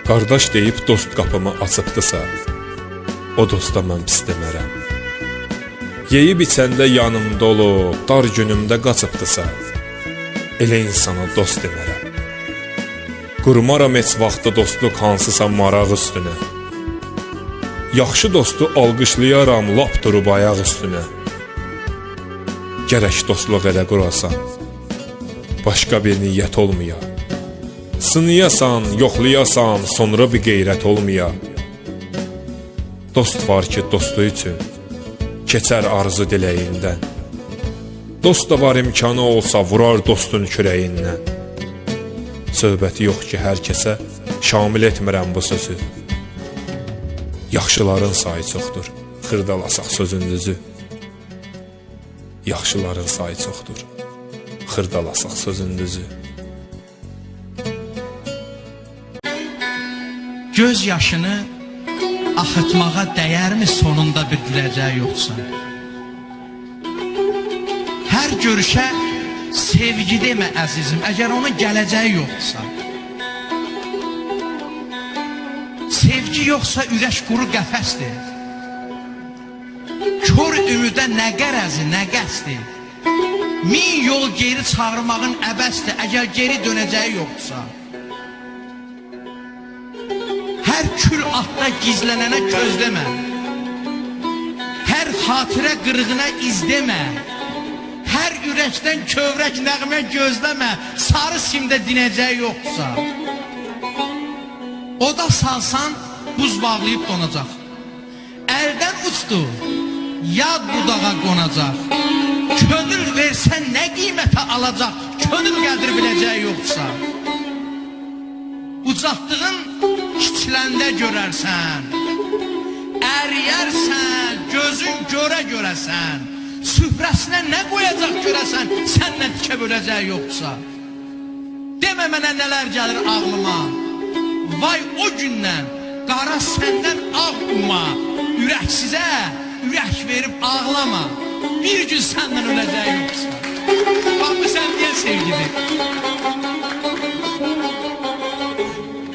Qardaş deyib dost qapımı açıbdısa, o dosta mən pis demərəm. Yeyib içəndə yanımda olub, dar günümdə qaçıbdısa, elə insana dost demərəm. Qurmaram heç vaxtı dostluq hansısa maraq üstünə. Yaxşı dostu alqışlayaram, lap durub ayaq üstünə. Gərək dostluq elə qurasan, başqa bir niyyət olmaya. Sınayasan, yoxlayasan, sonra bir qeyrət olmaya. Dost var ki, dostu üçün keçər arzu diləyindən. Dost da var imkanı olsa, vurar dostun kürəyindən. Söhbəti yox ki, hər kəsə şamil etmirəm bu sözü. Yaxşıların sayı çoxdur, xırdalasaq sözün düzü. Yaxşıların sayı çoxdur, xırdalasaq sözün düzü. Göz yaşını axıtmağa dəyərmi sonunda bir güləcək yoxsa? Hər görüşə sevgi demə əzizim, əgər onun gələcəyi yoxsa. Sevgi yoxsa ürək quru qəfəsdir. Kör ümidə nə qərəzi, nə qəsdir. Min yol geri çağırmağın əbəsdir, əgər geri dönəcəyi yoxsa. Hər kül atda gizlənənə közləmə. Hər xatirə qırığına izləmə. Hər ürəkdən kövrək nəğmə gözləmə. Sarı simdə dinəcək yoxsa. Oda salsan buz bağlayıb donacaq. Əldən uçdu, yad budağa qonacaq. Könül versən nə qiymətə alacaq, könül qədir biləcək yoxsa. Ucatdığın kiçiləndə görərsən, əriyərsən, gözün görəsən. Süfrəsinə nə qoyacaq görəsən, səndən tikə böləcək yoxsa. Demə mənə nələr gəlir ağlıma. Vay o gündən qara səndən ağ uma. Ürəksizə ürək verib ağlama. Bir gün səndən öləcək yoxsa. Bax bu sən deyən sevgidir.